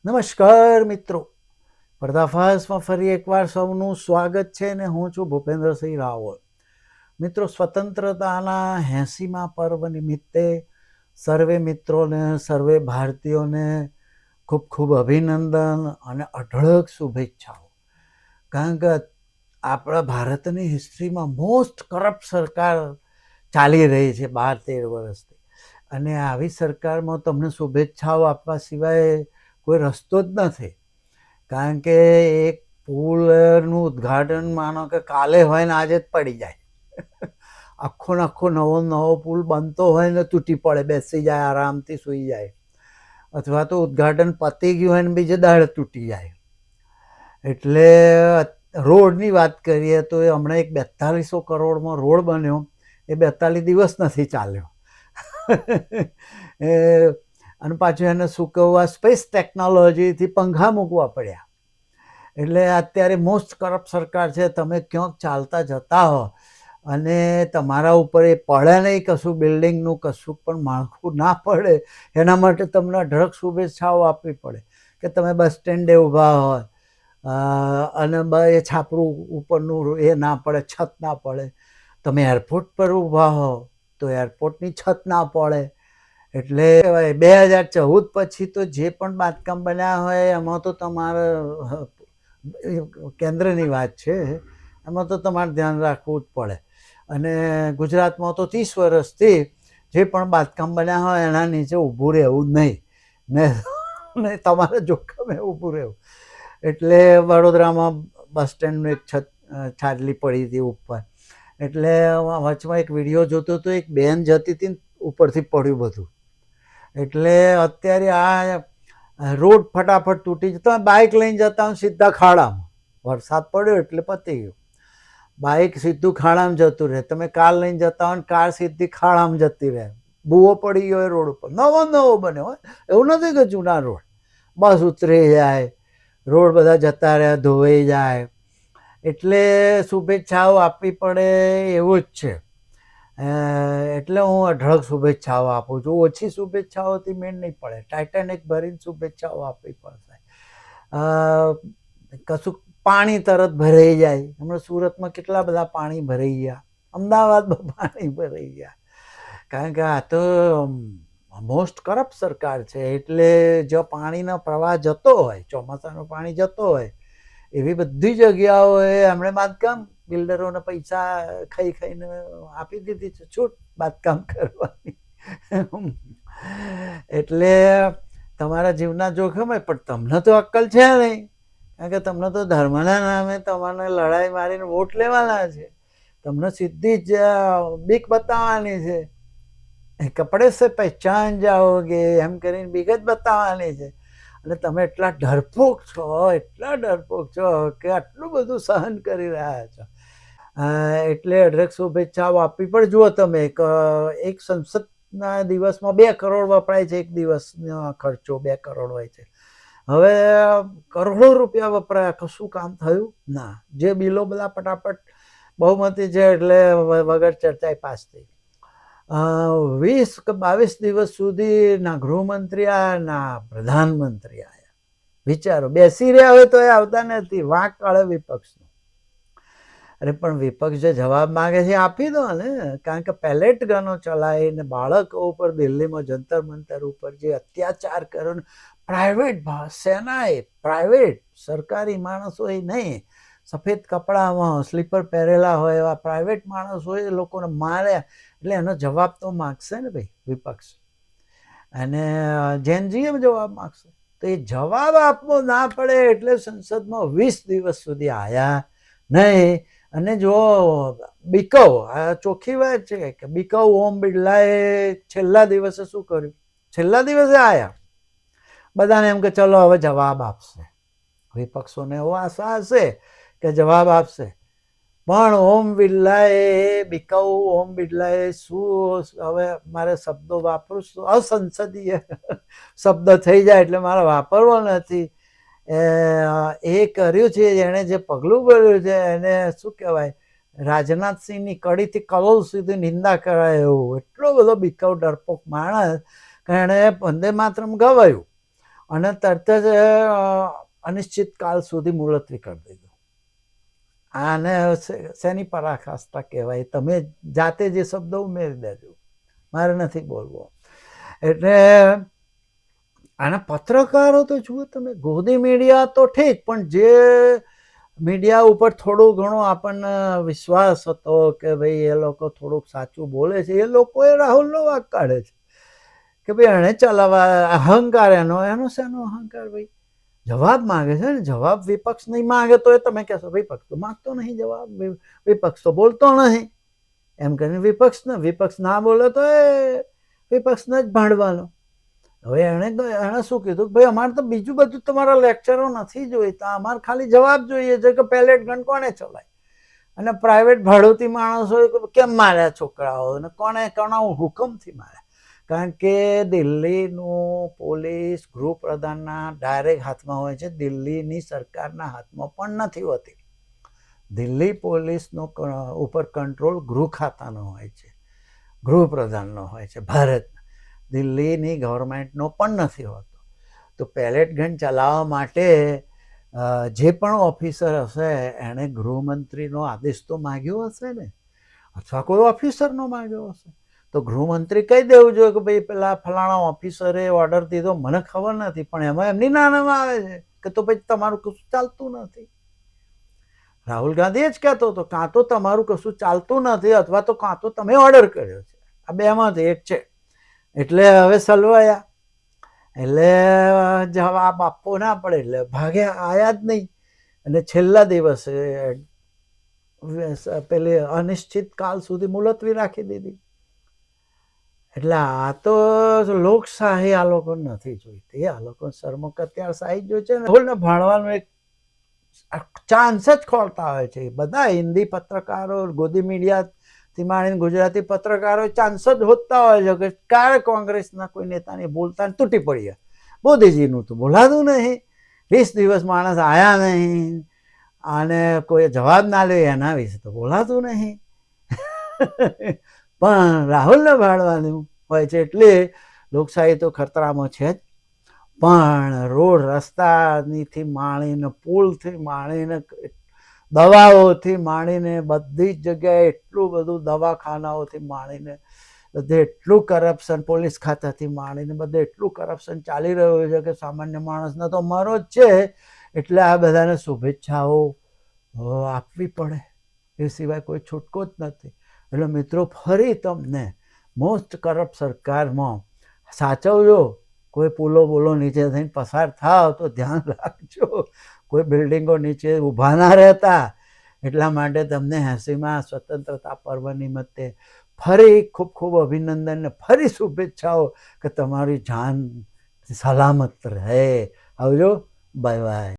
નમસ્કાર મિત્રો, પર્દાફાશમાં ફરી એકવાર સૌનું સ્વાગત છે ને હું છું ભૂપેન્દ્રસિંહ રાવળ. મિત્રો, સ્વતંત્રતાના 80મા પર્વ નિમિત્તે સર્વે મિત્રોને, સર્વે ભારતીયોને ખૂબ ખૂબ અભિનંદન અને અઢળક શુભેચ્છાઓ. કારણ કે આપણા ભારતની હિસ્ટ્રીમાં મોસ્ટ કરપ્ટ સરકાર ચાલી રહી છે 12-13 વર્ષથી, અને આવી સરકારમાં તમને શુભેચ્છાઓ આપવા સિવાય કોઈ રસ્તો જ નથી. કારણ કે એક પુલનું ઉદ્ઘાટન માનો કે કાલે હોય ને આજે જ પડી જાય. આખો નવો પુલ બનતો હોય ને તૂટી પડે, બેસી જાય, આરામથી સૂઈ જાય, અથવા તો ઉદ્ઘાટન પતી ગયું હોય ને બીજે દાડે તૂટી જાય. એટલે રોડની વાત કરીએ તો એ હમણાં એક 4200 કરોડમાં રોડ બન્યો, એ 42 દિવસ નથી ચાલ્યો. અને પાછું એને સૂકવવા સ્પેસ ટેકનોલોજીથી પંખા મૂકવા પડ્યા. એટલે અત્યારે મોસ્ટ કરપ્ટ સરકાર છે. તમે ક્યાંક ચાલતા જતા હો અને તમારા ઉપર એ પડે નહીં, કશું બિલ્ડિંગનું કશું પણ માળખું ના પડે, એના માટે તમને અઢળક શુભેચ્છાઓ આપવી પડે. કે તમે બસ સ્ટેન્ડે ઊભા હોય અને એ છાપરું ઉપરનું એ ના પડે, છત ના પડે. તમે એરપોર્ટ પર ઊભા હો તો એરપોર્ટની છત ના પડે. એટલે 2014 પછી તો જે પણ બાંધકામ બન્યા હોય એમાં તો તમારે કેન્દ્રની વાત છે, એમાં તો તમારે ધ્યાન રાખવું જ પડે. અને ગુજરાતમાં તો 30 વર્ષથી જે પણ બાંધકામ બન્યા હોય એના નીચે ઊભું રહેવું જ નહીં ને તમારે જોખમે ઊભું રહેવું. એટલે વડોદરામાં બસ સ્ટેન્ડનું એક છાજલી પડી હતી ઉપર. એટલે વચમાં એક વિડીયો જોતો તો એક બેન જતી હતી ને ઉપરથી પડ્યું બધું. એટલે અત્યારે આ રોડ ફટાફટ તૂટી જાય. તમે બાઇક લઈને જતા હોય સીધા ખાડામાં, વરસાદ પડ્યો એટલે પતી ગયું, બાઇક સીધું ખાડામાં જતું રહે. તમે કાર લઈને જતા હોય ને કાર સીધી ખાડામાં જતી રહે. ભૂવો પડી ગયો રોડ ઉપર, નવો બન્યો હોય, એવું નથી કે જૂના રોડ. બસ ઉતરી જાય, રોડ બધા જતા રહ્યા, ધોવાઈ જાય. એટલે શુભેચ્છાઓ આપવી પડે એવું જ છે. એટલે હું અઢળક શુભેચ્છાઓ આપું છું. ઓછી શુભેચ્છાઓથી મેળ નહીં પડે, ટાઇટેનિક ભરીને શુભેચ્છાઓ આપવી પડશે. કશું પાણી તરત ભરાઈ જાય. હમણાં સુરતમાં કેટલા બધા પાણી ભરાઈ ગયા, અમદાવાદમાં પાણી ભરાઈ ગયા. કારણ કે આ તો મોસ્ટ કરપ્ટ સરકાર છે. એટલે જો પાણીનો પ્રવાહ જતો હોય, ચોમાસાનું પાણી જતો હોય, એવી બધી જગ્યાઓએ એમણે બાંધકામ બિલ્ડરોને પૈસા ખાઈને આપી દીધી છે છૂટ બાંધકામ કરવાની. એટલે તમારા જીવના જોખમે, પણ તમને તો અક્કલ છે નહીં. કારણ કે તમને તો ધર્મના નામે તમારે લડાઈ મારીને વોટ લેવાના છે. તમને સીધી જ બીક બતાવવાની છે. કપડે સે પહેચાન જાઓગે એમ કરીને બીક જ બતાવવાની છે. અને તમે એટલા ડરપોક છો કે આટલું બધું સહન કરી રહ્યા છો. એટલે અઢળક શુભેચ્છાઓ આપવી પણ. જુઓ તમે, એક સંસદના દિવસમાં 2 કરોડ વપરાય છે. એક દિવસનો ખર્ચો 2 કરોડ હોય છે. હવે કરોડો રૂપિયા વપરાયા, કશું કામ થયું ના. જે બિલો બધા ફટાફટ બહુમતી છે એટલે વગર ચર્ચાએ પાસ થઈ. 20 કે 22 દિવસ સુધી ના ગૃહમંત્રી આવ્યા ના પ્રધાનમંત્રી આવ્યા. વિચારો, બેસી રહ્યા હોય તો એ આવતા નથી. વાંક કાઢે વિપક્ષનો. અરે પણ વિપક્ષ જે જવાબ માંગે છે આપી દો ને. કારણ કે પેલેટ ગનો ચલાવીને બાળકો ઉપર દિલ્હીમાં જંતર મંતર ઉપર જે અત્યાચાર કર્યો, પ્રાઇવેટ સેનાએ, પ્રાઇવેટ સરકારી માણસોએ નહીં, સફેદ કપડામાં સ્લીપર પહેરેલા હોય એવા પ્રાઇવેટ માણસોએ લોકોને માર્યા. એટલે એનો જવાબ તો માગશે ને ભાઈ વિપક્ષ. અને જેનજીએ જવાબ માગશે. તો એ જવાબ આપવો ના પડે એટલે સંસદમાં 20 દિવસ સુધી આવ્યા નહીં. અને જો બીકવ, આ ચોખ્ખી વાત છે કે બીકવ ઓમ બિરલાએ છેલ્લા દિવસે શું કર્યું? છેલ્લા દિવસે આવ્યા, બધાને એમ કે ચલો હવે જવાબ આપશે. વિપક્ષોને એવો આશા હશે કે જવાબ આપશે. પણ ઓમ બિરલાએ શું, હવે મારે શબ્દો વાપરું છું, અસંસદીય શબ્દ થઈ જાય એટલે મારે વાપરવો નથી. એ કર્યું છે, એણે જે પગલું ભર્યું છે એને શું કહેવાય, રાજનાથસિંહની કડીથી કલોલ સુધી નિંદા કરાય એવું. એટલો બધો બીકવ ડરપોક માણસ કે એણે વંદે માતરમ ગવાયું. અને તરત જ અનિશ્ચિત કાળ સુધી મુલતવી કરી દીધું. આને શેની પરાકાષ્ઠા કહેવાય? તમે જાતે જે શબ્દો ઉમેરી દેજો, મારે નથી બોલવો. એટલે આના પત્રકારો તો જુઓ તમે, ગોદી મીડિયા તો ઠીક, પણ જે મીડિયા ઉપર થોડો ઘણો આપણને વિશ્વાસ હતો કે ભાઈ એ લોકો થોડુંક સાચું બોલે છે, એ લોકોએ રાહુલનો વાંક કાઢે છે કે ભાઈ એને ચલાવવા અહંકાર એનો શેનો અહંકાર? ભાઈ જવાબ માંગે છે ને, જવાબ વિપક્ષ નહીં માંગે તો એ તમે કહેશો વિપક્ષ તો માંગતો નહીં જવાબ, વિપક્ષ તો બોલતો નહીં, એમ કરીને વિપક્ષ ના બોલે તો એ વિપક્ષને જ ભાંડવાનો. હવે એણે શું કીધું? ભાઈ અમારે તો બીજું બધું તમારા લેક્ચરો નથી જોઈતા, અમારે ખાલી જવાબ જોઈએ છે કે પેલેટ ગન કોને ચલાય અને પ્રાઇવેટ ભાડુતી માણસો કેમ માર્યા છોકરાઓ, અને કોના હુકમથી માર્યા. કારણ કે દિલ્હીનું પોલીસ ગૃહપ્રધાનના ડાયરેક્ટ હાથમાં હોય છે, દિલ્હીની સરકારના હાથમાં પણ નથી હોતી. દિલ્હી પોલીસનો ઉપર કંટ્રોલ ગૃહ ખાતાનો હોય છે, ગૃહપ્રધાનનો હોય છે ભારત, દિલ્હીની ગવર્મેન્ટનો પણ નથી હોતો. તો પેલેટ ગન ચલાવવા માટે જે પણ ઓફિસર હશે એણે ગૃહમંત્રીનો આદેશ તો માગ્યો હશે ને, અથવા કોઈ ઓફિસરનો માગ્યો હશે. તો ગૃહમંત્રી કહી દેવું જોઈએ કે ભાઈ પેલા ફલાણા ઓફિસરે ઓર્ડર દીધો, મને ખબર નથી, પણ એમાં એમની નાનામાં આવે છે કે તો પછી તમારું કશું ચાલતું નથી. રાહુલ ગાંધી એ જ કહેતો હતો, કાં તો તમારું કશું ચાલતું નથી અથવા તો કાં તો તમે ઓર્ડર કર્યો છે, આ બેમાંથી એક છે. એટલે હવે સલવાયા, એટલે જવાબ આપવો ના પડે એટલે ભાગ્યા, આયા જ નહીં. અને છેલ્લા દિવસે પેલી અનિશ્ચિત કાળ સુધી મુલતવી રાખી દીધી. એટલે આ તો લોકશાહી આ લોકો નથી જોઈતી, આ લોકો સરમુખત્યારશાહી જોઈ છે ને. રાહુલને ભાણવાનો એક ચાન્સ જ ખોલતા હોય છે બધા હિન્દી પત્રકારો, ગોદી મીડિયાથી માંડીને ગુજરાતી પત્રકારો ચાન્સ જ હોતા હોય છે કે ક્યારે કોંગ્રેસના કોઈ નેતાને બોલતા તૂટી પડ્યા. મોદીજીનું તો બોલાતું નહીં, 20 દિવસ માણસ આયા નહીં અને કોઈ જવાબ ના લે, એના વિશે તો બોલાતું નહીં. પણ રાહુલને ભાળવાનું હોય છે એટલે લોકશાહી તો ખતરામાં છે જ. પણ રોડ રસ્તાથી માંડીને, પુલથી માંડીને, દવાઓથી માંડીને, બધી જ જગ્યાએ એટલું બધું, દવાખાનાઓથી માંડીને બધે એટલું કરપ્શન, પોલીસ ખાતાથી માંડીને બધે એટલું કરપ્શન ચાલી રહ્યું છે કે સામાન્ય માણસને તો મરો જ છે. એટલે આ બધાને શુભેચ્છાઓ આપવી પડે, એ સિવાય કોઈ છૂટકો જ નથી. એટલે મિત્રો, ફરી તમને મોસ્ટ કરપ્ટ સરકારમાં સાચવજો. કોઈ પુલો નીચે થઈને પસાર થાવ તો ધ્યાન રાખજો, કોઈ બિલ્ડિંગો નીચે ઊભા ના રહેતા. એટલા માટે તમને 80મા સ્વતંત્રતા પર્વ નિમિત્તે ફરી ખૂબ ખૂબ અભિનંદન ને ફરી શુભેચ્છાઓ કે તમારી જાન સલામત રહે. આવજો, બાય બાય.